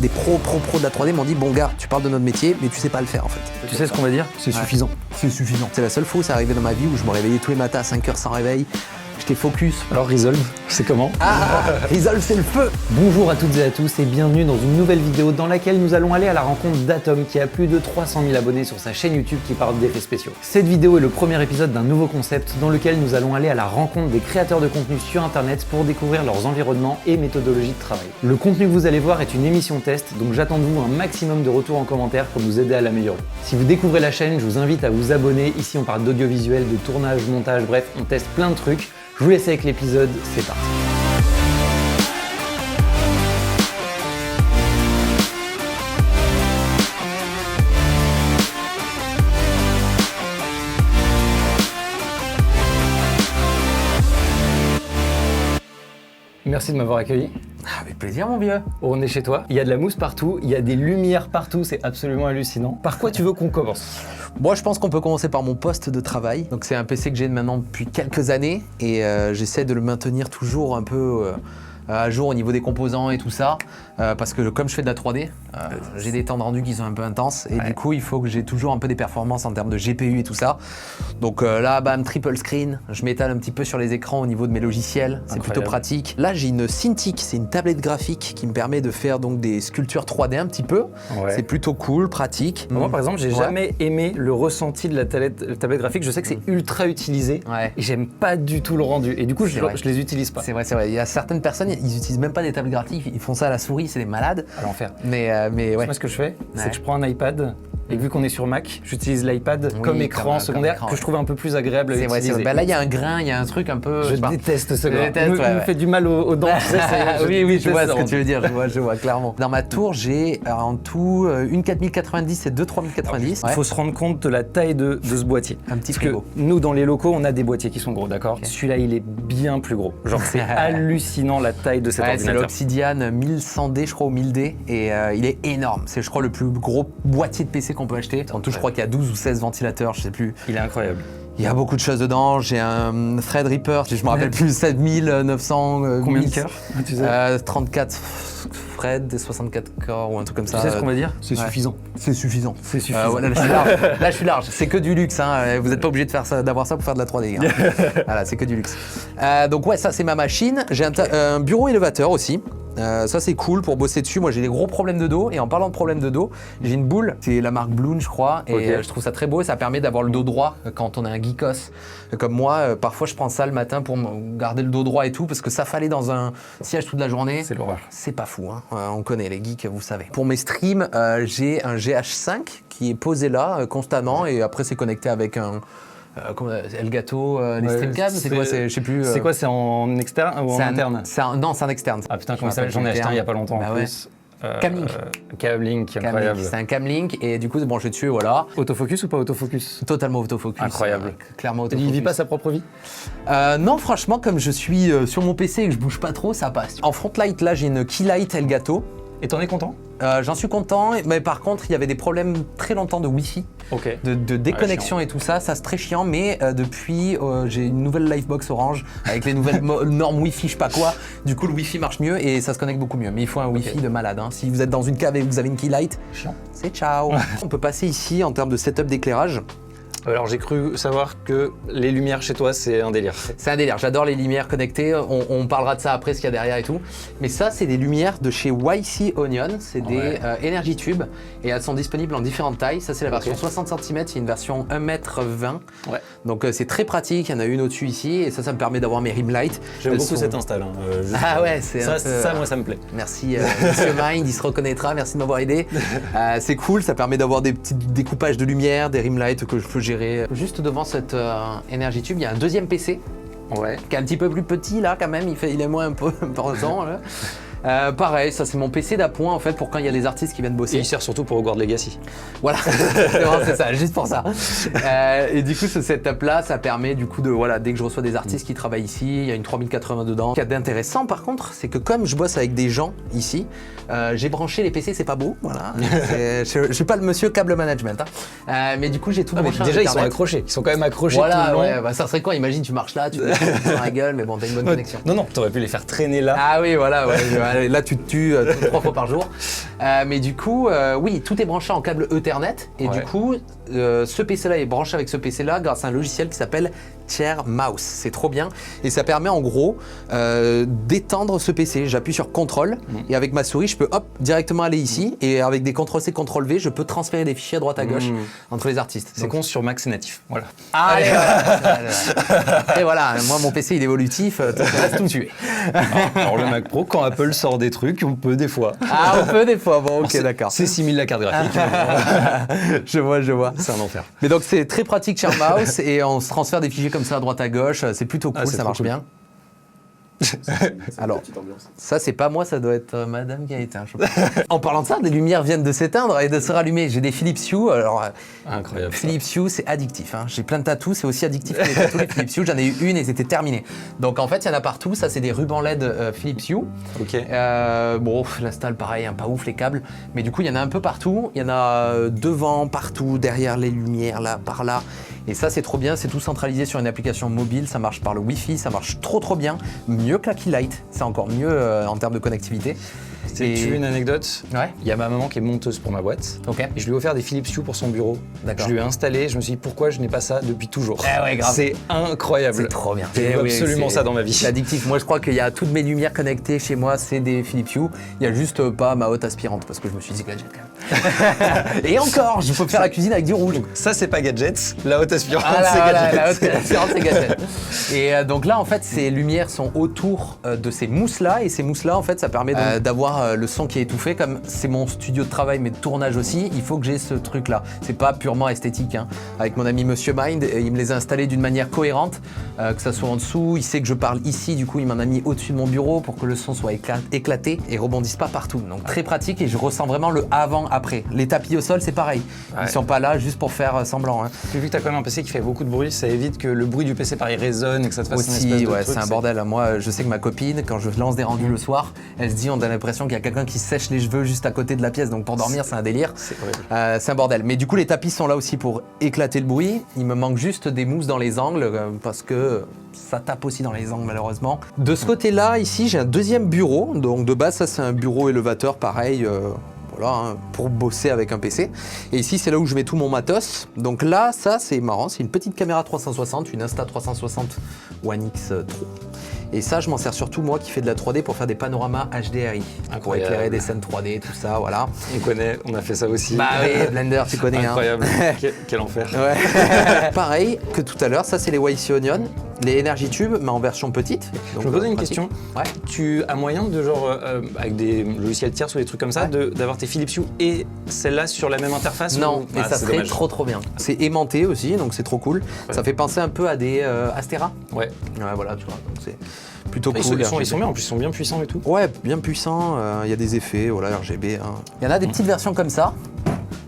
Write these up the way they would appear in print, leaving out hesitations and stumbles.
Des pros de la 3D m'ont dit bon gars, tu parles de notre métier, mais tu sais pas le faire en fait. Tu sais ce qu'on va dire? C'est suffisant. C'est suffisant. C'est la seule fois où c'est arrivé dans ma vie où je me réveillais tous les matins à 5h sans réveil. J'étais focus. Alors Resolve, c'est comment? Resolve, c'est le feu. Bonjour à toutes et à tous et bienvenue dans une nouvelle vidéo dans laquelle nous allons aller à la rencontre d'Atom qui a plus de 300 000 abonnés sur sa chaîne YouTube qui parle d'effets spéciaux. Cette vidéo est le premier épisode d'un nouveau concept dans lequel nous allons aller à la rencontre des créateurs de contenu sur internet pour découvrir leurs environnements et méthodologies de travail. Le contenu que vous allez voir est une émission test, donc j'attends de vous un maximum de retours en commentaire pour nous aider à l'améliorer. Si vous découvrez la chaîne, je vous invite à vous abonner. Ici on parle d'audiovisuel, de tournage, montage, bref, on teste plein de trucs. Je vous laisse avec l'épisode, c'est parti. Merci de m'avoir accueilli. Avec plaisir mon vieux. On est chez toi, il y a de la mousse partout, il y a des lumières partout, c'est absolument hallucinant. Par quoi tu veux qu'on commence? Moi je pense qu'on peut commencer par mon poste de travail. Donc c'est un PC que j'ai maintenant depuis quelques années et j'essaie de le maintenir toujours un peu à jour au niveau des composants et tout ça. Parce que comme je fais de la 3D, j'ai des temps de rendu qui sont un peu intenses et du coup il faut que j'ai toujours un peu des performances en termes de GPU et tout ça. Donc là, bam, triple screen, je m'étale un petit peu sur les écrans au niveau de mes logiciels, c'est plutôt pratique. Là j'ai une Cintiq, c'est une tablette graphique qui me permet de faire donc des sculptures 3D un petit peu. C'est plutôt cool, pratique. Moi par exemple, j'ai jamais aimé le ressenti de la tablette graphique, je sais que c'est ultra utilisé et j'aime pas du tout le rendu et du coup je les utilise pas. C'est vrai, il y a certaines personnes, ils utilisent même pas des tablettes graphiques, ils font ça à la souris, c'est des malades. À l'enfer. Mais ouais. Moi ce que je fais, c'est que je prends un iPad et vu qu'on est sur Mac, j'utilise l'iPad comme écran secondaire que je trouve un peu plus agréable à utiliser. Vrai. Bah là il y a un grain, il y a un truc un peu... Je déteste ce grain. Il me fait du mal aux dents. Oui, je vois ce que tu veux dire, je vois clairement. Dans ma tour, j'ai en tout une 4090 et deux 3090. Il faut se rendre compte de la taille de ce boîtier. Un petit frigo. Parce que nous dans les locaux, on a des boîtiers qui sont gros, d'accord? Celui-là il est bien plus gros. Genre c'est hallucinant la taille de cet ordinateur. C'est l'Obsidian 1100D je crois ou 1000D et il est énorme. C'est je crois le plus gros boîtier de PC qu'on peut acheter. En tout je crois qu'il y a 12 ou 16 ventilateurs, je sais plus. Il est incroyable. Il y a beaucoup de choses dedans, j'ai un Threadripper, je me rappelle plus, 7900... Combien de cœurs 34 Thread et 64 corps ou un truc comme ça. Tu sais ce qu'on va dire? C'est suffisant. C'est suffisant. C'est suffisant. Là, je suis large. C'est que du luxe, hein. Vous n'êtes pas obligé de faire ça, d'avoir ça pour faire de la 3D. Hein. Voilà, c'est que du luxe. Donc ouais, ça c'est ma machine. J'ai un bureau élévateur aussi. Ça c'est cool pour bosser dessus. Moi j'ai des gros problèmes de dos et en parlant de problèmes de dos, j'ai une boule, c'est la marque Bloon je crois et je trouve ça très beau et ça permet d'avoir le dos droit quand on est un geekos comme moi. Parfois je prends ça le matin pour garder le dos droit et tout parce que ça fallait dans un siège toute la journée. C'est l'horreur. C'est pas fou, hein. On connaît les geeks, vous savez. Pour mes streams, j'ai un GH5 qui est posé là constamment et après c'est connecté avec un... Elgato, les Streamcam, c'est quoi? Je sais plus. C'est quoi? C'est en externe ou en interne? Non, c'est en externe. Ah putain, comment ça s'appelle? J'en ai acheté un il y a pas longtemps en plus. Camlink. Camlink, incroyable. C'est un Camlink et du coup c'est branché dessus, voilà. Autofocus ou pas autofocus? Totalement autofocus. Incroyable. Clairement autofocus. Il vit pas sa propre vie? Non, franchement, comme je suis sur mon PC et que je bouge pas trop, ça passe. En front light, là, j'ai une Keylight Elgato. Et t'en es content? J'en suis content, mais par contre, il y avait des problèmes très longtemps de Wi-Fi, de déconnexion et tout ça. Ça, c'est très chiant, mais depuis, j'ai une nouvelle Livebox Orange avec les nouvelles normes Wi-Fi, je sais pas quoi. Du coup, le Wi-Fi marche mieux et ça se connecte beaucoup mieux. Mais il faut un Wi-Fi de malade. Hein. Si vous êtes dans une cave et que vous avez une Keylight, c'est ciao. On peut passer ici en termes de setup d'éclairage. Alors j'ai cru savoir que les lumières chez toi c'est un délire. C'est un délire, j'adore les lumières connectées, on parlera de ça après ce qu'il y a derrière et tout. Mais ça c'est des lumières de chez YC Onion, c'est des Energy Tube et elles sont disponibles en différentes tailles. Ça c'est la version 60 cm, c'est une version 1m20. Donc c'est très pratique, il y en a une au-dessus ici et ça me permet d'avoir mes rim lights. J'aime beaucoup cette install. C'est ça moi ça me plaît. Merci Monsieur Mind, il se reconnaîtra, merci de m'avoir aidé. C'est cool, ça permet d'avoir des petits découpages de lumière, des rim lights que je peux gérer. Juste devant cette Energy Tube, il y a un deuxième PC qui est un petit peu plus petit là quand même, il est moins important là. Pareil, ça c'est mon PC d'appoint en fait pour quand il y a des artistes qui viennent bosser. Et il sert surtout pour Hogwarts Legacy. Voilà, c'est ça, juste pour ça. Et du coup ce setup là, ça permet du coup de, voilà, dès que je reçois des artistes qui travaillent ici, il y a une 3080 dedans. Ce qu'il y a d'intéressant par contre, c'est que comme je bosse avec des gens ici, j'ai branché les PC, c'est pas beau, voilà. Je suis pas le monsieur câble management, hein. Mais du coup j'ai tout branché. Déjà ils sont accrochés, ils sont quand même accrochés voilà, tout le long. Ouais, bah, ça serait quoi, imagine tu marches là, tu te dans la gueule, mais bon t'as une bonne connexion. Non, t'aurais pu les faire traîner là. Ah oui, voilà, là tu te tues 3 fois par jour. Mais du coup, oui, tout est branché en câble Ethernet. Et du coup, ce PC-là est branché avec ce PC-là grâce à un logiciel qui s'appelle Chair Mouse. C'est trop bien. Et ça permet en gros d'étendre ce PC. J'appuie sur CTRL et avec ma souris, je peux directement aller ici. Et avec des CTRL-C, CTRL-V, je peux transférer des fichiers à droite à gauche entre les artistes. C'est con, sur Mac, c'est natif. Voilà. Allez, et voilà, moi mon PC il est évolutif, ça reste tout me tuer. Alors le Mac Pro, quand Apple sort des trucs, on peut des fois. Ah, on peut des fois, bon ok, d'accord. C'est 6000 la carte graphique. Je vois. C'est un enfer. Mais donc c'est très pratique Chair Mouse et on se transfère des fichiers comme ça à droite à gauche, c'est plutôt cool, ça marche bien. Alors, ça c'est pas moi, ça doit être madame qui a éteint. En parlant de ça, des lumières viennent de s'éteindre et de se rallumer. J'ai des Philips Hue, alors incroyable. Philips Hue c'est addictif, hein. J'ai plein de tatous, c'est aussi addictif que les tatous les Philips Hue. J'en ai eu une et c'était terminé. Donc en fait il y en a partout, ça c'est des rubans LED Philips Hue. Ok. Bon, l'install pareil, hein, pas ouf les câbles, mais du coup il y en a un peu partout. Il y en a devant, partout, derrière les lumières, là, par là. Et ça c'est trop bien, c'est tout centralisé sur une application mobile, ça marche par le Wi-Fi, ça marche trop bien, mieux que la Keylight, c'est encore mieux en termes de connectivité. Tu veux une anecdote? Ouais. Il y a ma maman qui est monteuse pour ma boîte. Ok. Et je lui ai offert des Philips Hue pour son bureau. D'accord. Je lui ai installé, je me suis dit pourquoi je n'ai pas ça depuis toujours. Eh ouais, grave. C'est incroyable. C'est trop bien. Je veux absolument ça dans ma vie. C'est addictif. Moi je crois qu'il y a toutes mes lumières connectées chez moi, c'est des Philips Hue. Il y a juste pas ma haute aspirante parce que je me suis dit gadget quand même. Et encore, je peux faire la cuisine avec du rouge. Ça c'est pas gadget, la haute aspirante c'est voilà, gadget. la haute aspirante c'est gadget. Et donc là en fait ces lumières sont autour de ces mousses là et ces mousses là en fait ça permet d'avoir le son qui est étouffé. Comme c'est mon studio de travail mais de tournage aussi, il faut que j'ai ce truc là. C'est pas purement esthétique, hein. Avec mon ami Monsieur Mind, il me les a installés d'une manière cohérente, que ça soit en dessous, il sait que je parle ici, du coup il m'en a mis au-dessus de mon bureau pour que le son soit éclaté et rebondisse pas partout. Donc très pratique et je ressens vraiment le avant-après. Les tapis au sol c'est pareil, ils sont pas là juste pour faire semblant, hein. Puis vu que t'as quand même un PC qui fait beaucoup de bruit, ça évite que le bruit du PC pareil résonne et que ça te fasse une espèce aussi, de ouais, truc, c'est un bordel. Moi, je sais que ma copine, quand je lance des rendus le soir, elle se dit, on a l'impression qu'il y a quelqu'un qui sèche les cheveux juste à côté de la pièce. Donc pour dormir, c'est un délire. C'est horrible. C'est un bordel. Mais du coup, les tapis sont là aussi pour éclater le bruit. Il me manque juste des mousses dans les angles parce que ça tape aussi dans les angles malheureusement. De ce côté-là, ici, j'ai un deuxième bureau. Donc de base, ça c'est un bureau élevateur pareil. Voilà, hein, pour bosser avec un PC. Et ici, c'est là où je mets tout mon matos. Donc là, ça, c'est marrant. C'est une petite caméra 360, une Insta360 One X Pro. Et ça, je m'en sers surtout moi qui fais de la 3D pour faire des panoramas HDRI. Pour éclairer des scènes 3D, tout ça, voilà. On connaît, on a fait ça aussi. Bah oui, Blender, tu connais. Incroyable. Hein. Quel enfer. Ouais. Pareil que tout à l'heure, ça c'est les YC Onion, les Energy Tube, mais en version petite. Donc, je me posais une pratique. question. Ouais. Tu as moyen de genre, avec des logiciels tiers ou des trucs comme ça, d'avoir tes Philips Hue et celle-là sur la même interface? Non, mais ça serait dommage. trop bien. C'est aimanté aussi, donc c'est trop cool. Ouais. Ça fait penser un peu à des Astera. Ouais. Ouais, voilà, tu vois, donc c'est plutôt Ils cool. sont bien, en plus ils sont bien puissants et tout. Ouais, bien puissant, il y a des effets, voilà, RGB. Hein. Il y en a des petites versions comme ça.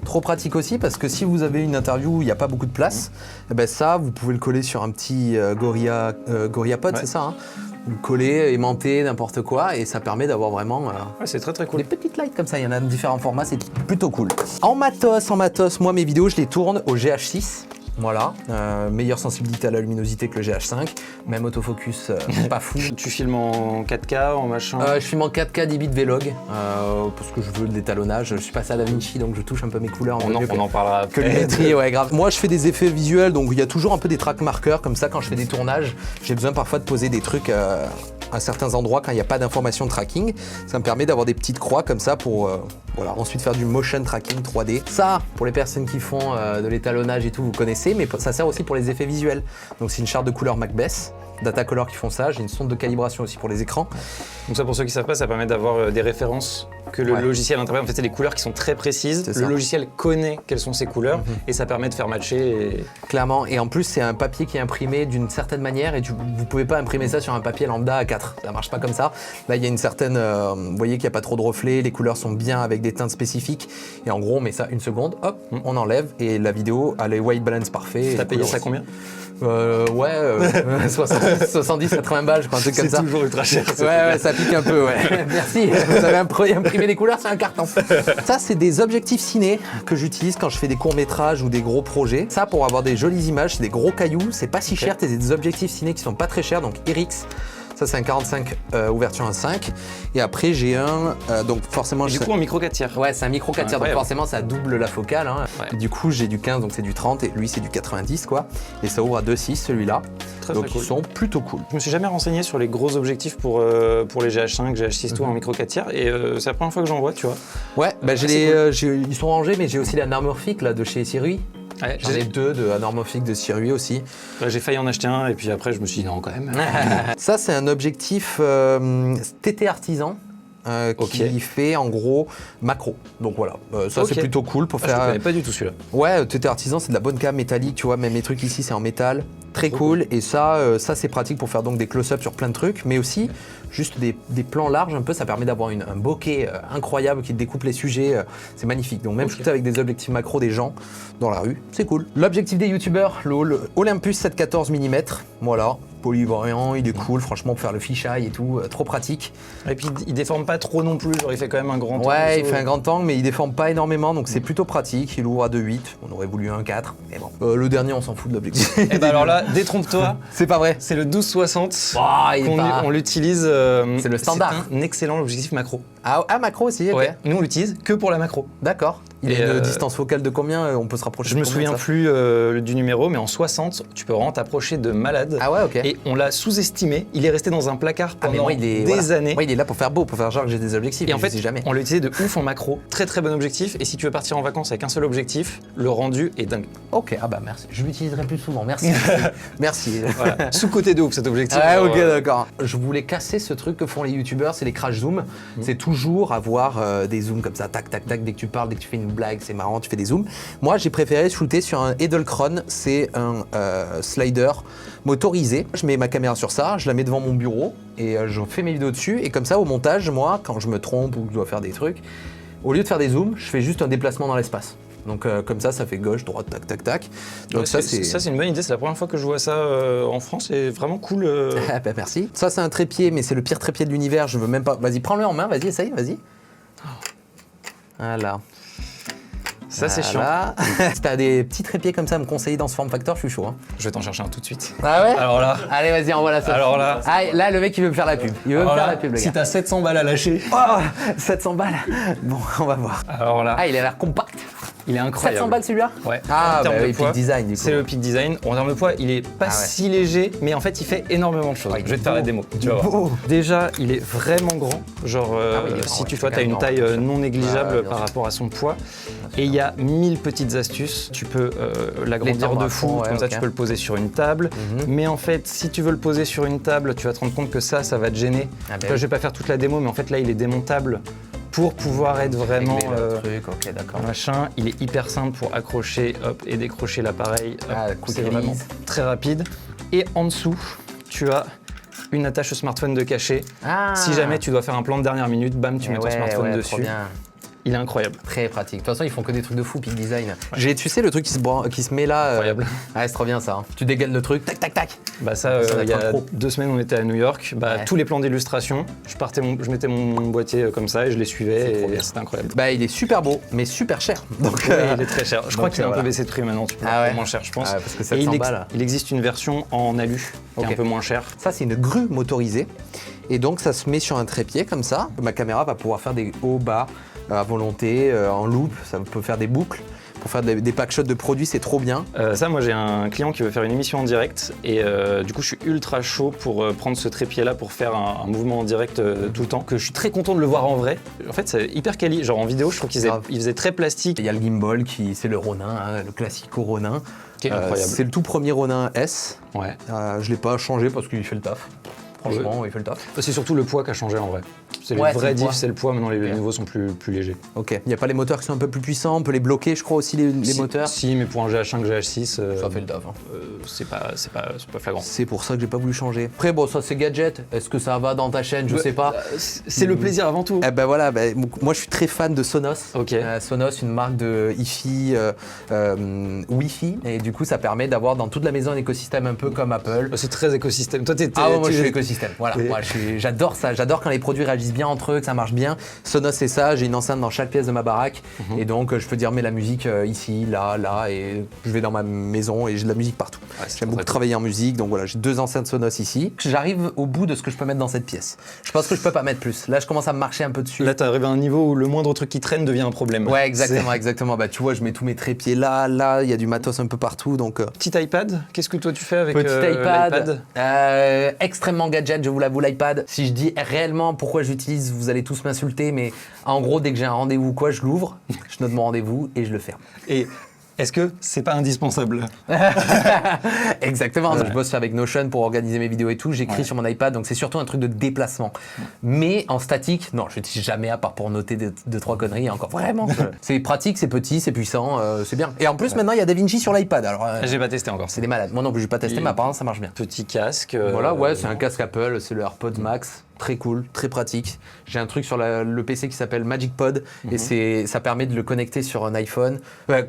Trop pratique aussi parce que si vous avez une interview où il n'y a pas beaucoup de place, eh ben ça, vous pouvez le coller sur un petit GorillaPod, c'est ça, hein. Vous le collez, aimanté, n'importe quoi, et ça permet d'avoir vraiment Ouais, c'est très cool. des petites lights comme ça. Il y en a de différents formats, c'est plutôt cool. En matos, moi mes vidéos, je les tourne au GH6. Voilà, meilleure sensibilité à la luminosité que le GH5, même autofocus pas fou. Tu filmes en 4K, en machin? Je filme en 4K 10 bits Vlog, parce que je veux de l'étalonnage. Je suis passé à DaVinci, donc je touche un peu mes couleurs. On en parlera après. Colorimétrie, ouais, grave. Moi, je fais des effets visuels, donc il y a toujours un peu des track marqueurs, comme ça, quand je fais des tournages, j'ai besoin parfois de poser des trucs à certains endroits quand il n'y a pas d'information de tracking. Ça me permet d'avoir des petites croix comme ça pour voilà, ensuite faire du motion tracking 3D. Ça, pour les personnes qui font de l'étalonnage et tout, vous connaissez, mais ça sert aussi pour les effets visuels. Donc c'est une charte de couleur Macbeth, Datacolor qui font ça. J'ai une sonde de calibration aussi pour les écrans. Donc ça, pour ceux qui ne savent pas, ça permet d'avoir des références que le logiciel interprète. En fait, c'est des couleurs qui sont très précises. Le logiciel connaît quelles sont ces couleurs et ça permet de faire matcher. Clairement. Et en plus, c'est un papier qui est imprimé d'une certaine manière et vous pouvez pas imprimer ça sur un papier lambda A4. Ça marche pas comme ça. Là, il y a une certaine... vous voyez qu'il n'y a pas trop de reflets, les couleurs sont bien avec des teintes spécifiques. Et en gros, on met ça une seconde, hop, on enlève et la vidéo a les white balance parfait. T'as payé ça combien? 70-80 balles, je crois, un truc comme ça. C'est toujours ultra cher. Ouais, ça pique un peu, ouais. Merci, vous avez imprimé des couleurs sur un carton. Ça, c'est des objectifs ciné que j'utilise quand je fais des courts-métrages ou des gros projets. Ça, pour avoir des jolies images, c'est des gros cailloux, c'est pas si cher, c'est des objectifs ciné qui sont pas très chers, donc RX. Ça, c'est un 45 ouverture 1.5. Et après, j'ai un. Donc, forcément. Du coup, en micro 4 tiers. Ouais, c'est un micro 4 tiers. Donc, forcément, ça double la focale. Hein. Ouais. Du coup, j'ai du 15, donc c'est du 30. Et lui, c'est du 90, quoi. Et ça ouvre à 2.6, celui-là. Donc, très cool. Ils sont plutôt cool. Je me suis jamais renseigné sur les gros objectifs pour les GH5, GH6 tout en micro 4 tiers. Et c'est la première fois que j'en vois, tu vois. Ouais, bah, ils sont rangés, mais j'ai aussi la Anamorphic là, de chez Sirui. Ouais, J'en ai deux de Anamorphic de Sirui aussi. Ouais, j'ai failli en acheter un et puis après je me suis dit non quand même. Ça, c'est un objectif TT Artisan. Qui fait en gros macro. Donc voilà, ça c'est plutôt cool pour faire. Je connais pas du tout celui-là. Ouais, TT Artisan, c'est de la bonne cam métallique, tu vois, même les trucs ici c'est en métal. Très cool. Et ça c'est pratique pour faire donc des close-up sur plein de trucs, mais aussi juste des plans larges un peu, ça permet d'avoir un bokeh incroyable qui te découpe les sujets, c'est magnifique. Donc même shooter avec des objectifs macro des gens dans la rue, c'est cool. L'objectif des youtubeurs, le Olympus 714 mm, voilà. Polyvalent, il est cool, franchement, pour faire le fisheye et tout, trop pratique. Et puis il déforme pas trop non plus, genre il fait quand même un grand angle. Ouais, il fait un grand angle, mais il déforme pas énormément, donc c'est plutôt pratique. Il ouvre à 2.8, on aurait voulu un 4, mais bon. Le dernier, on s'en fout de l'objectif. Et bah alors là, détrompe-toi, c'est pas vrai. c'est le 12-60. On l'utilise. C'est le standard. C'est un excellent objectif macro. Ah, macro aussi, ok. Ouais, nous on l'utilise que pour la macro. D'accord. Il a une distance focale de combien? On peut se rapprocher? Je me souviens plus du numéro, mais en 60, tu peux vraiment t'approcher de malade. Ah ouais, ok. Et on l'a sous-estimé. Il est resté dans un placard pendant des années. Moi, il est là pour faire beau, pour faire genre que j'ai des objectifs. Et en fait, jamais. on l'a utilisé de ouf en macro. Très très bon objectif. Et si tu veux partir en vacances avec un seul objectif, le rendu est dingue. Ok, ah bah merci. Je l'utiliserai plus souvent. Merci. Merci. Voilà. Sous-côté de ouf cet objectif. Ah, ok, d'accord. Je voulais casser ce truc que font les youtubeurs, c'est les crash zooms. C'est toujours avoir des zooms comme ça, tac, tac, tac. Dès que tu parles, dès que tu fais une blague, c'est marrant, tu fais des zooms. Moi, j'ai préféré shooter sur un Edelkrone. C'est un slider motorisé. Je mets ma caméra sur ça, je la mets devant mon bureau et je fais mes vidéos dessus. Et comme ça, au montage, moi, quand je me trompe ou que je dois faire des trucs, au lieu de faire des zooms, je fais juste un déplacement dans l'espace. Donc comme ça fait gauche, droite, tac, tac, tac. Donc ouais, ça c'est une bonne idée, c'est la première fois que je vois ça en France, c'est vraiment cool. Ah bah merci. Ça c'est un trépied, mais c'est le pire trépied de l'univers, je veux même pas... Vas-y, prends-le en main, vas-y, essaye, vas-y. Voilà. Ça c'est chiant. Si t'as des petits trépieds comme ça à me conseiller dans ce form factor, je suis chaud. Hein. Je vais t'en chercher un tout de suite. Ah ouais? Alors là. Allez, vas-y, envoie la sauce. Alors là. Ah, là, le mec il veut me faire la pub. Il veut me faire la pub, le gars. Si t'as 700 balles à lâcher. Oh, 700 balles. Bon, on va voir. Alors là. Ah, il a l'air compact. Il est incroyable. 700 balles celui-là? Ouais. Ah, bah oui, poids, Peak Design du coup. C'est le Peak Design. En termes de poids, il est pas si léger, mais en fait, il fait énormément de choses. Ouais, je vais te faire la démo. Tu vas voir. Déjà, il est vraiment grand. Genre, si tu vois, t'as une taille non négligeable par rapport à son poids. Et il y a 1000 petites astuces. Tu peux l'agrandir de fou, comme ça tu peux le poser sur une table. Mais en fait, si tu veux le poser sur une table, tu vas te rendre compte que ça va te gêner. Je vais pas faire toute la démo, mais en fait là, il est démontable pour pouvoir être vraiment ok, d'accord. machin. Il est hyper simple pour accrocher hop, et décrocher l'appareil. C'est vraiment très rapide. Et en dessous, tu as une attache smartphone de cachet. Si jamais tu dois faire un plan de dernière minute, bam, tu mets ton smartphone dessus. Trop bien. Il est incroyable. Très pratique. De toute façon, ils font que des trucs de fou, Peak Design. Ouais. Tu sais, le truc qui se met là. Incroyable. Ouais, c'est trop bien ça. Hein. Tu dégaines le truc, tac, tac, tac. Bah ça, il y a 2 semaines, on était à New York. Bah, tous les plans d'illustration, je mettais mon boîtier comme ça et je les suivais et c'était incroyable. Bah, il est super beau, mais super cher. Donc, il est très cher. Je crois qu'il a un peu baissé de prix maintenant. Tu peux le moins cher, je pense. Parce que 700 balles. Il existe une version en alu qui est un peu moins chère. Ça, c'est une grue motorisée. Et donc, ça se met sur un trépied comme ça. Ma caméra va pouvoir faire des hauts, bas à volonté, en loop. Ça peut faire des boucles. Pour faire des packshots de produits, c'est trop bien. Ça, moi, j'ai un client qui veut faire une émission en direct. Et du coup, je suis ultra chaud pour prendre ce trépied-là pour faire un mouvement en direct tout le temps. Que je suis très content de le voir en vrai. En fait, c'est hyper quali. Genre en vidéo, je trouve qu'il faisait très plastique. Il y a le gimbal, c'est le Ronin, hein, le classico Ronin. Incroyable. C'est le tout premier Ronin S. Ouais. Je l'ai pas changé parce qu'il fait le taf. Franchement, il fait le taf. C'est surtout le poids qui a changé en vrai. C'est les vrais diffs, c'est le poids. Maintenant, les nouveaux sont plus légers. Ok. Il n'y a pas les moteurs qui sont un peu plus puissants, on peut les bloquer, je crois aussi les moteurs. Si, mais pour un GH5, GH6, ça fait le taf. Hein. C'est pas flagrant. C'est pour ça que j'ai pas voulu changer. Après, bon, ça c'est gadget. Est-ce que ça va dans ta chaîne? Je sais pas. C'est le plaisir avant tout. Eh ben voilà. Moi, je suis très fan de Sonos. Ok. Sonos, une marque de hi-fi, Wi-Fi, et du coup, ça permet d'avoir dans toute la maison un écosystème un peu comme Apple. C'est très écosystème. Toi, moi, je suis écosystème. l'écosystème. Voilà, moi j'adore ça, j'adore quand les produits réagissent bien entre eux, que ça marche bien. Sonos c'est ça, j'ai une enceinte dans chaque pièce de ma baraque et donc je peux dire mets la musique ici, là et je vais dans ma maison et j'ai de la musique partout. Ouais, j'aime beaucoup travailler en musique, donc voilà, j'ai 2 enceintes Sonos ici. J'arrive au bout de ce que je peux mettre dans cette pièce. Je pense que je peux pas mettre plus. Là je commence à me marcher un peu dessus. Là t'arrives à un niveau où le moindre truc qui traîne devient un problème. Ouais, exactement. Bah tu vois, je mets tous mes trépieds là, il y a du matos un peu partout donc. Petit iPad, qu'est-ce que toi tu fais avec l'iPad extrêmement gadget, je vous l'avoue, l'iPad. Si je dis réellement pourquoi j'utilise, vous allez tous m'insulter, mais en gros, dès que j'ai un rendez-vous quoi, je l'ouvre, je note mon rendez-vous et je le ferme. Et est-ce que c'est pas indispensable? Exactement. Ouais. Je bosse avec Notion pour organiser mes vidéos et tout. J'écris sur mon iPad, donc c'est surtout un truc de déplacement. Mais en statique, non, je l'utilise jamais à part pour noter 2-3 conneries. Encore vraiment. C'est pratique, c'est petit, c'est puissant, c'est bien. Et en plus, maintenant, il y a DaVinci sur l'iPad. Alors, j'ai pas testé encore. C'est des malades. Moi non plus, j'ai pas testé, mais apparemment, ça marche bien. Petit casque. Voilà, ouais, c'est un casque Apple, c'est le AirPods Max. Très cool, très pratique. J'ai un truc sur le PC qui s'appelle Magic Pod et ça permet de le connecter sur un iPhone,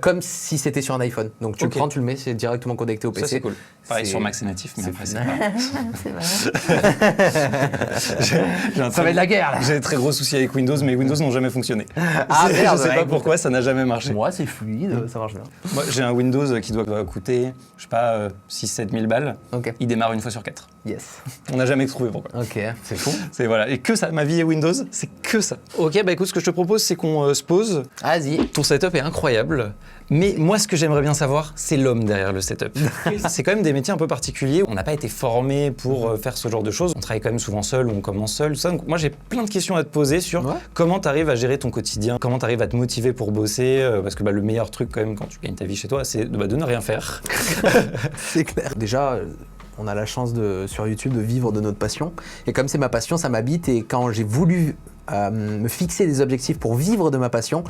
comme si c'était sur un iPhone. Donc tu le prends, tu le mets, c'est directement connecté au PC. Ça c'est cool. Pareil sur Mac c'est natif, mais après c'est pas... Ça va être la guerre là. J'ai des très gros soucis avec Windows, mais Windows n'ont jamais fonctionné. Ah merde, je sais pas pourquoi, ça n'a jamais marché. Moi c'est fluide, ça marche bien. Moi j'ai un Windows qui doit coûter, je sais pas, 6-7 000 balles. Okay. Il démarre une fois sur 4. Yes. On n'a jamais trouvé pourquoi. Ok, c'est fou. C'est voilà, et que ça, ma vie est Windows, c'est que ça. Ok, bah écoute, ce que je te propose, c'est qu'on se pose. Vas-y. Ton setup est incroyable, mais moi, ce que j'aimerais bien savoir, c'est l'homme derrière le setup. C'est quand même des métiers un peu particuliers. On n'a pas été formé pour faire ce genre de choses. On travaille quand même souvent seul ou on commence seul, tout ça. Donc moi, j'ai plein de questions à te poser sur comment tu arrives à gérer ton quotidien, comment tu arrives à te motiver pour bosser, parce que le meilleur truc quand même quand tu gagnes ta vie chez toi, c'est de ne rien faire. C'est clair. Déjà, on a la chance sur YouTube de vivre de notre passion. Et comme c'est ma passion, ça m'habite. Et quand j'ai voulu me fixer des objectifs pour vivre de ma passion,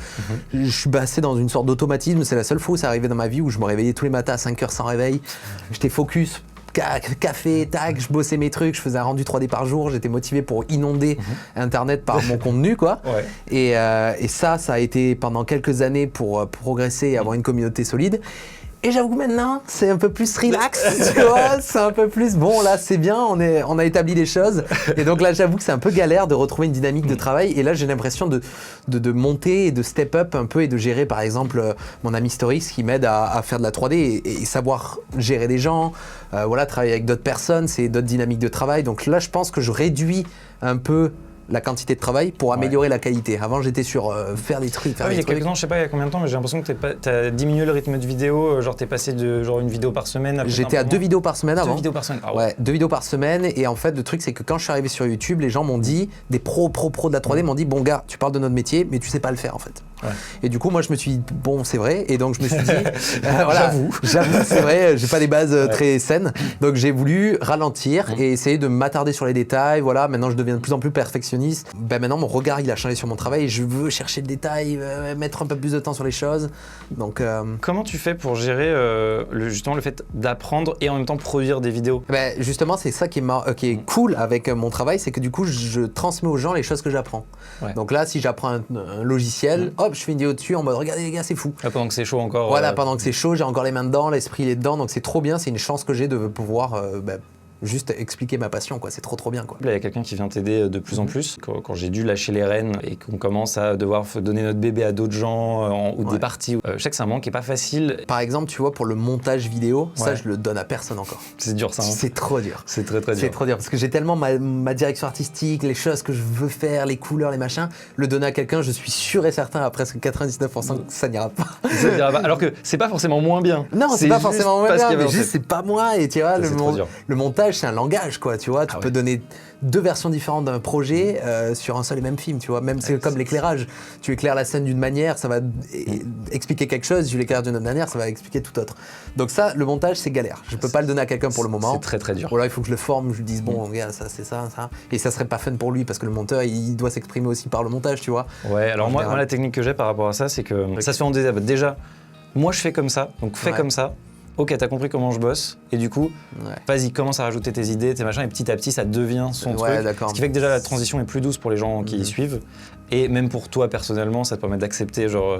je suis passé dans une sorte d'automatisme. C'est la seule fois où ça arrivait dans ma vie où je me réveillais tous les matins à 5h sans réveil. J'étais focus. Café, tac, je bossais mes trucs, je faisais un rendu 3D par jour, j'étais motivé pour inonder Internet par mon contenu, quoi. Ouais. Et ça a été pendant quelques années pour progresser et avoir une communauté solide. Et j'avoue que maintenant, c'est un peu plus relax, tu vois, c'est un peu plus, bon là c'est bien, on a établi les choses. Et donc là j'avoue que c'est un peu galère de retrouver une dynamique de travail. Et là j'ai l'impression de monter et de step up un peu et de gérer par exemple mon ami Storix qui m'aide à faire de la 3D et savoir gérer des gens, travailler avec d'autres personnes, c'est d'autres dynamiques de travail. Donc là je pense que je réduis un peu la quantité de travail pour améliorer la qualité. Avant, j'étais sur faire des trucs, il y a quelques temps, je sais pas il y a combien de temps, mais j'ai l'impression que t'as diminué le rythme de vidéo, genre t'es passé de genre une vidéo par semaine à J'étais à 2 vidéos par semaine avant. 2 vidéos par semaine, ah ouais. 2 vidéos par semaine, et en fait, le truc, c'est que quand je suis arrivé sur YouTube, les gens m'ont dit, des pros de la 3D m'ont dit, bon gars, tu parles de notre métier, mais tu sais pas le faire en fait. Ouais. Et du coup, moi, je me suis dit, bon, c'est vrai, et donc je me suis dit, j'avoue, c'est vrai, j'ai pas des bases très saines, donc j'ai voulu ralentir et essayer de m'attarder sur les détails. Voilà, maintenant, je deviens de plus en plus perfectionniste. Maintenant, mon regard, il a changé sur mon travail et je veux chercher le détail, mettre un peu plus de temps sur les choses. Donc, comment tu fais pour gérer justement le fait d'apprendre et en même temps produire des vidéos? Justement, c'est ça qui est cool avec mon travail, c'est que du coup, je transmets aux gens les choses que j'apprends. Ouais. Donc là, si j'apprends un logiciel, hop, je fais une vidéo dessus en mode regardez les gars, c'est fou. Là, pendant que c'est chaud encore. Voilà, pendant que c'est chaud, j'ai encore les mains dedans, l'esprit il est dedans, donc c'est trop bien, c'est une chance que j'ai de pouvoir juste expliquer ma passion, quoi. C'est trop bien, quoi. Là, il y a quelqu'un qui vient t'aider de plus en plus. Quand j'ai dû lâcher les rênes et qu'on commence à devoir donner notre bébé à d'autres gens ou des parties, je sais que c'est un moment qui est pas facile. Par exemple, tu vois, pour le montage vidéo, ça, je le donne à personne encore. C'est dur, ça. Hein. C'est trop dur. C'est très dur. C'est trop dur parce que j'ai tellement ma direction artistique, les choses que je veux faire, les couleurs, les machins. Le donner à quelqu'un, je suis sûr et certain à presque 99% que ça n'ira pas. Ça n'ira pas. Alors que c'est pas forcément moins bien. Non, c'est pas forcément moins bien, mais juste c'est pas moi. Et tu vois, le montage, c'est un langage, quoi. Tu vois, tu peux donner 2 versions différentes d'un projet sur un seul et même film, tu vois. Même c'est comme l'éclairage. Tu éclaires la scène d'une manière, ça va expliquer quelque chose. Tu l'éclaires d'une autre manière, ça va expliquer tout autre. Donc ça, le montage, c'est galère. Je peux pas le donner à quelqu'un pour le moment. C'est très dur. Ou alors il faut que je le forme, je lui dise bon, regarde, ça c'est ça. Et ça serait pas fun pour lui parce que le monteur, il doit s'exprimer aussi par le montage, tu vois. Ouais. Alors moi, la technique que j'ai par rapport à ça, c'est que ça se fait en déjà. Moi, je fais comme ça, donc fais comme ça. ok, t'as compris comment je bosse, et du coup, vas-y, commence à rajouter tes idées, tes machins, et petit à petit, ça devient son truc. Ce qui fait que déjà, la transition est plus douce pour les gens qui y suivent, et même pour toi, personnellement, ça te permet d'accepter, genre...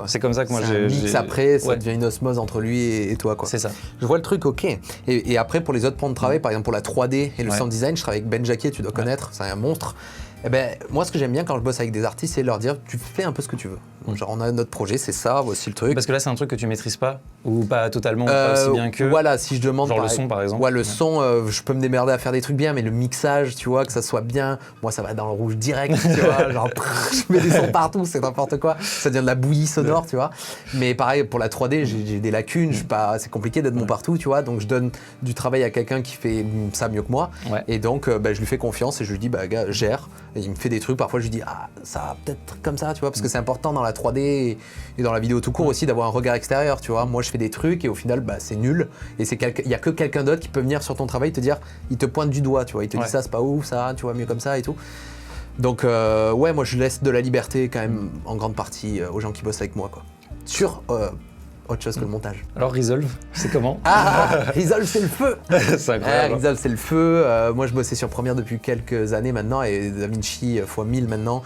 c'est comme ça que moi, j'ai... un mix après, ça devient une osmose entre lui et toi, quoi. C'est ça. Je vois le truc, ok. Et après, pour les autres points de travail, par exemple, pour la 3D et le sound design, je travaille avec Ben Jacquet, tu dois connaître, c'est un monstre. Eh ben, moi, ce que j'aime bien quand je bosse avec des artistes, c'est leur dire, tu fais un peu ce que tu veux. Donc, genre, on a notre projet, c'est ça, voici le truc. Parce que là, c'est un truc que tu maîtrises pas, ou pas totalement, ou pas aussi bien que... Voilà, si je demande... Genre le son, par exemple. Ouais, le son, je peux me démerder à faire des trucs bien, mais le mixage, tu vois, que ça soit bien, moi, ça va dans le rouge direct, tu vois, genre, je mets des sons partout, c'est n'importe quoi, ça devient de la bouillie sonore, tu vois. Mais pareil, pour la 3D, j'ai des lacunes, c'est compliqué d'être bon partout, tu vois, donc je donne du travail à quelqu'un qui fait ça mieux que moi, et donc, je lui fais confiance et je lui dis, bah, gars, gère, et il me fait des trucs, parfois je lui dis, ah, ça va peut-être comme ça, tu vois, parce que c'est important dans la 3D et dans la vidéo tout court aussi d'avoir un regard extérieur, tu vois. Moi, je fais des trucs et au final, bah, c'est nul. Et il y a que quelqu'un d'autre qui peut venir sur ton travail te dire, il te pointe du doigt, tu vois. Il te dit ça, c'est pas ouf, ça, tu vois, mieux comme ça et tout. Donc, ouais, moi, je laisse de la liberté quand même en grande partie aux gens qui bossent avec moi, quoi. Sur autre chose que le montage. Alors, Resolve, c'est comment? Resolve, c'est le feu. C'est incroyable. Resolve, c'est le feu. Moi, je bossais sur Premiere depuis quelques années maintenant et DaVinci x 1000 maintenant.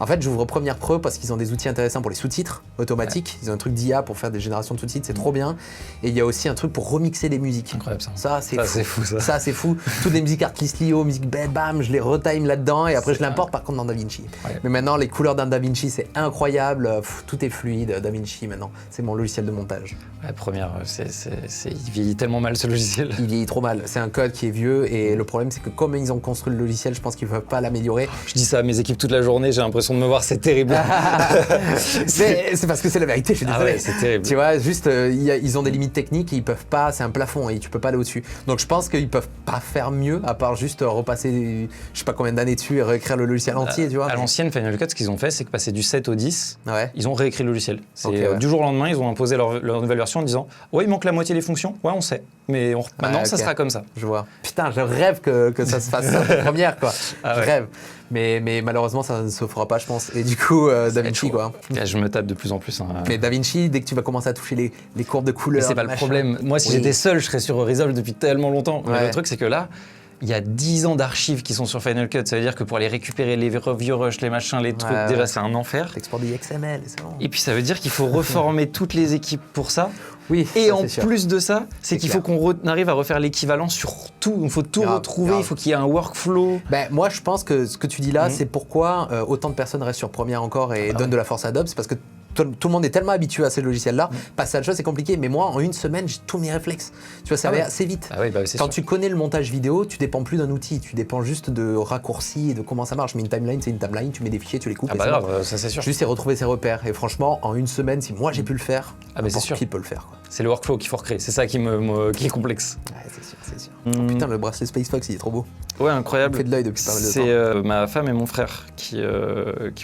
En fait, j'ouvre Premiere Pro parce qu'ils ont des outils intéressants pour les sous-titres automatiques. Ils ont un truc d'IA pour faire des générations de sous-titres, c'est trop bien. Et il y a aussi un truc pour remixer les musiques. Incroyable ça. Ça, c'est fou. Ça, ça c'est fou. Toutes les musiques Artlist Lio, musique bam, je les retime là-dedans et après je l'importe par contre dans DaVinci. Mais maintenant, les couleurs d'un DaVinci, c'est incroyable. Tout est fluide. DaVinci maintenant, c'est mon logiciel de montage. Ouais, Premiere, il vieillit tellement mal ce logiciel. Il vieillit trop mal. C'est un code qui est vieux et le problème, c'est que comme ils ont construit le logiciel, je pense qu'ils ne peuvent pas l'améliorer. Je dis ça à mes équipes toute la journée, j'ai l'impression de me voir, c'est terrible. c'est parce que c'est la vérité, je suis désolé. Ouais, c'est terrible. Tu vois, juste, ils ont des limites techniques et ils peuvent pas, c'est un plafond et tu peux pas aller au-dessus. Donc je pense qu'ils peuvent pas faire mieux à part juste repasser, je sais pas combien d'années dessus et réécrire le logiciel entier, tu vois. À l'ancienne, Final Cut, ce qu'ils ont fait, c'est que passer du 7 au 10, ils ont réécrit le logiciel. Du jour au lendemain, ils ont imposé leur nouvelle version en disant « Ouais, il manque la moitié des fonctions. Ouais, on sait. Mais maintenant, ça sera comme ça. » Je vois. Putain, je rêve que ça se fasse ça première, quoi. Je rêve. Mais malheureusement, ça ne se fera pas, je pense. Et du coup, DaVinci, quoi. Je me tape de plus en plus. Mais DaVinci, dès que tu vas commencer à toucher les courbes de couleurs... Mais c'est pas le problème. Moi, si j'étais seul, je serais sur Resolve depuis tellement longtemps. Mais le truc, c'est que là, il y a 10 ans d'archives qui sont sur Final Cut. Ça veut dire que pour aller récupérer les view rush, les machins, les trucs, déjà, c'est un enfer. T'exportes des XML, c'est bon. Et puis, ça veut dire qu'il faut reformer toutes les équipes pour ça. Oui, et en plus de ça, c'est qu'il faut qu'on arrive à refaire l'équivalent sur tout. Il faut tout retrouver, il faut qu'il y ait un workflow. Ben, moi, je pense que ce que tu dis là, c'est pourquoi autant de personnes restent sur Premiere encore et donnent de la force à Adobe. C'est parce que tout le monde est tellement habitué à ces logiciels-là. Passer à autre chose, c'est compliqué. Mais moi, en une semaine, j'ai tous mes réflexes. Tu vois, ça va assez vite. Quand tu connais le montage vidéo, tu dépends plus d'un outil. Tu dépends juste de raccourcis et de comment ça marche. Mais une timeline, c'est une timeline. Tu mets des fichiers, tu les coupes. Ah bah grave, ça c'est sûr. Juste et retrouver ses repères. Et franchement, en une semaine, si moi j'ai pu le faire, n'importe qui peut le faire. C'est le workflow qu'il faut recréer. C'est ça qui est complexe. Ouais, c'est sûr, c'est sûr. Oh, putain, le bracelet Space Fox, il est trop beau. Ouais, incroyable. Il fait de l'œil depuis pas mal de temps. C'est ma femme et mon frère qui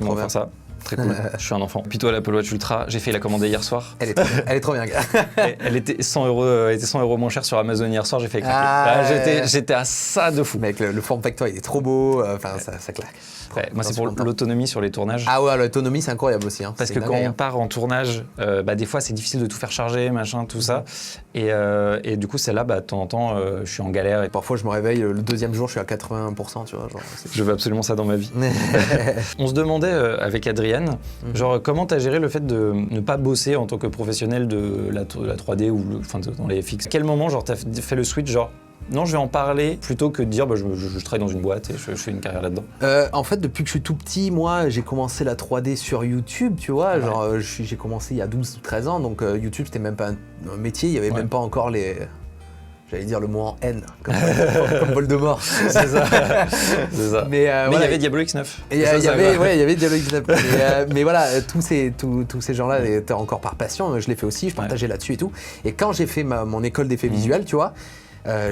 m'ont offert ça. Très cool. Je suis un enfant. Puis toi, l'Apple Watch Ultra, j'ai fait la commander hier soir. Elle est trop bien, gars. Elle était 100 € moins chère sur Amazon hier soir, j'ai fait craquer. J'étais à ça de fou. Mec, le form factor, il est trop beau. Enfin, ça claque. Ouais, moi, c'est pour l'autonomie sur les tournages. Ah ouais, l'autonomie, c'est incroyable aussi. Hein. Parce que quand on part en tournage, des fois, c'est difficile de tout faire charger, machin, tout ça. Et du coup, celle-là, de temps en temps, je suis en galère. Et parfois, je me réveille, le deuxième jour, je suis à 80%, tu vois. Genre, je veux absolument ça dans ma vie. On se demandait avec Adrienne, genre, comment t'as géré le fait de ne pas bosser en tant que professionnel de la 3D ou dans les FX? À quel moment, genre, t'as fait le switch, genre, non, je vais en parler plutôt que de dire je travaille dans une boîte et je fais une carrière là-dedans. En fait, depuis que je suis tout petit, moi, j'ai commencé la 3D sur YouTube, tu vois. Genre, j'ai commencé il y a 12 ou 13 ans, donc YouTube, c'était même pas un métier, il y avait même pas encore les... J'allais dire le mot en N, comme Voldemort. C'est ça. Mais il y avait Diablo X9. Il y avait Diablo X9. Mais voilà, tous ces gens-là étaient encore par passion. Je l'ai fait aussi, je partageais là-dessus et tout. Et quand j'ai fait mon école d'effets visuels, tu vois,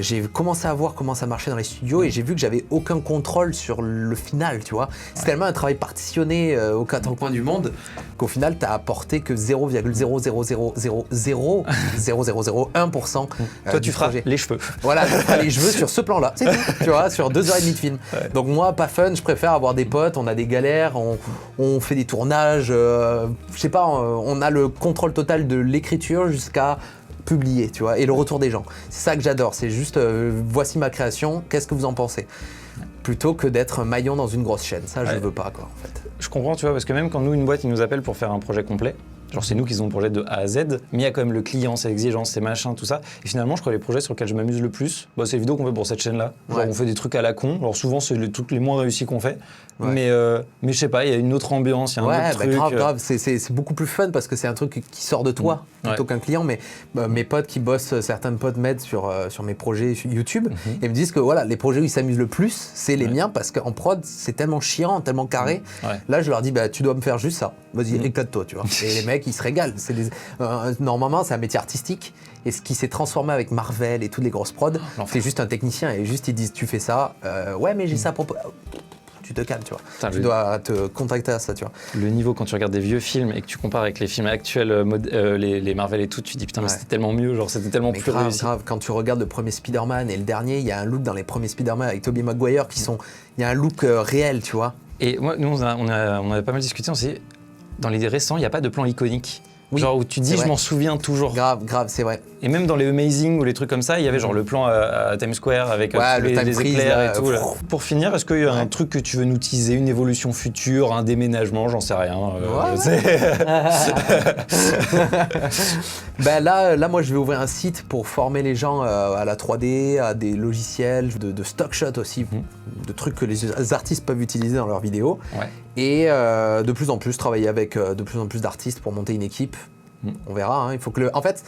j'ai commencé à voir comment ça marchait dans les studios et j'ai vu que j'avais aucun contrôle sur le final, tu vois. C'est tellement un travail partitionné aux quatre coins du monde qu'au final, t'as apporté que 0,0000001% Toi, tu feras projet. les cheveux. Voilà, je ferai les cheveux sur ce plan-là, c'est tout, tu vois, sur 2h30 de film. Ouais. Donc moi, pas fun, je préfère avoir des potes, on a des galères, on fait des tournages, je sais pas, on a le contrôle total de l'écriture jusqu'à publier, tu vois, et le retour des gens. C'est ça que j'adore, c'est juste, voici ma création, qu'est-ce que vous en pensez ? Plutôt que d'être un maillon dans une grosse chaîne, ça je veux pas, quoi, en fait. Je comprends, tu vois, parce que même quand nous, une boîte, ils nous appellent pour faire un projet complet, genre c'est nous qui faisons le projet de A à Z, mais il y a quand même le client, ses exigences, ses machins, tout ça. Et finalement, je crois que les projets sur lesquels je m'amuse le plus, c'est les vidéos qu'on fait pour cette chaîne-là. Genre on fait des trucs à la con, alors souvent c'est les trucs les moins réussis qu'on fait, mais je sais pas, il y a une autre ambiance, il y a un autre truc. Grave, c'est beaucoup plus fun parce que c'est un truc qui sort de toi plutôt qu'un client, mais mes potes qui bossent, certains potes m'aident sur mes projets YouTube et me disent que voilà, les projets où ils s'amusent le plus, c'est les miens parce qu'en prod, c'est tellement chiant, tellement carré. Là, je leur dis, tu dois me faire juste ça, vas-y, éclate-toi, tu vois. Et les mecs, ils se régalent. Normalement, c'est un métier artistique et ce qui s'est transformé avec Marvel et toutes les grosses prods, c'est juste un technicien et juste ils disent, tu fais ça, ouais, mais j'ai ça à propos. Tu te calmes, tu vois. Tu dois te contacter à ça, tu vois. Le niveau, quand tu regardes des vieux films et que tu compares avec les films actuels, les Marvel et tout, tu te dis putain, mais c'était tellement mieux, genre c'était tellement plus réussi. Grave, quand tu regardes le premier Spider-Man et le dernier, il y a un look dans les premiers Spider-Man avec Tobey Maguire il y a un look réel, tu vois. Et moi, nous, on a pas mal discuté, on s'est dit, dans les récents, il n'y a pas de plan iconique. Oui, genre où tu te dis, je m'en souviens toujours. Grave, c'est vrai. Et même dans les Amazing ou les trucs comme ça, il y avait genre le plan à Times Square avec tous les éclairs et tout. Pour finir, est-ce qu'il y a un truc que tu veux nous teaser, une évolution future, un déménagement, j'en sais rien. Là, moi, je vais ouvrir un site pour former les gens à la 3D, à des logiciels, de stock shot aussi, de trucs que les artistes peuvent utiliser dans leurs vidéos. Et de plus en plus, travailler avec de plus en plus d'artistes pour monter une équipe. On verra, hein. Il faut que en fait,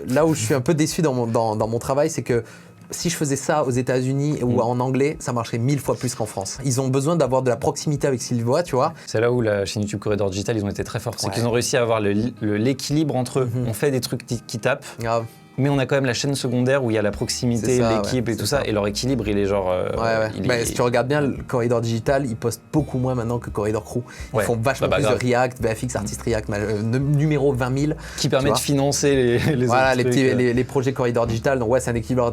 là où je suis un peu déçu dans mon travail, c'est que si je faisais ça aux États-Unis ou en anglais, ça marcherait 1000 fois plus qu'en France. Ils ont besoin d'avoir de la proximité avec ce qu'ils voient, tu vois. C'est là où la chaîne YouTube Corridor Digital, ils ont été très forts. C'est qu'ils ont réussi à avoir l'équilibre entre eux. On fait des trucs qui tapent. Grave. Mais on a quand même la chaîne secondaire où il y a la proximité, l'équipe et tout ça. Et leur équilibre, il est genre... Si tu regardes bien, le Corridor Digital, ils postent beaucoup moins maintenant que Corridor Crew. Ils font vachement plus de React, VFX, Artist React, numéro 20 000. Qui permet de financer les projets Corridor Digital. Donc c'est un équilibre à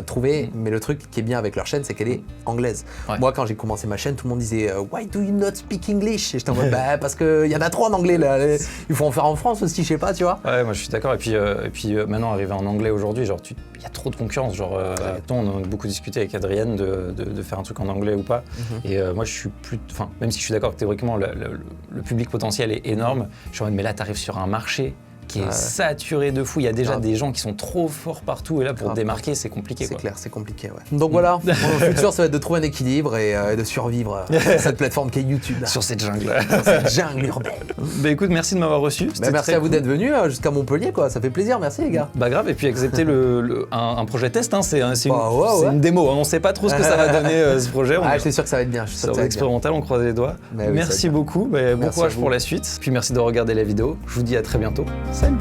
trouver. Mais le truc qui est bien avec leur chaîne, c'est qu'elle est anglaise. Moi, quand j'ai commencé ma chaîne, tout le monde disait « Why do you not speak English ?» Et j'étais en mode « Parce qu'il y en a trop en anglais, là. Il faut en faire en France aussi, je sais pas, tu vois. » Ouais, moi je suis d'accord. Et puis maintenant, arriver en anglais aujourd'hui, genre il y a trop de concurrence. Genre, on a beaucoup discuté avec Adrienne de faire un truc en anglais ou pas. Et moi, je suis même si je suis d'accord que théoriquement le public potentiel est énorme, je suis en mode mais là, t'arrives sur un marché qui est saturé de fou. Il y a déjà des gens qui sont trop forts partout et là pour démarquer c'est compliqué. C'est clair, c'est compliqué. Donc voilà, mon futur ça va être de trouver un équilibre et de survivre sur cette plateforme qui est YouTube. Sur cette jungle. Sur cette jungle urbaine. Bah écoute, merci de m'avoir reçu. Merci à vous d'être venus jusqu'à Montpellier, quoi. Ça fait plaisir, merci les gars. Bah grave, et puis accepter un projet test, hein. C'est une démo, hein. On sait pas trop ce que ça va donner ce projet. Je suis sûr que ça va être bien. Ça va être expérimental, on croise les doigts. Merci beaucoup, bon courage pour la suite. Puis merci de regarder la vidéo. Je vous dis à très bientôt. Salut.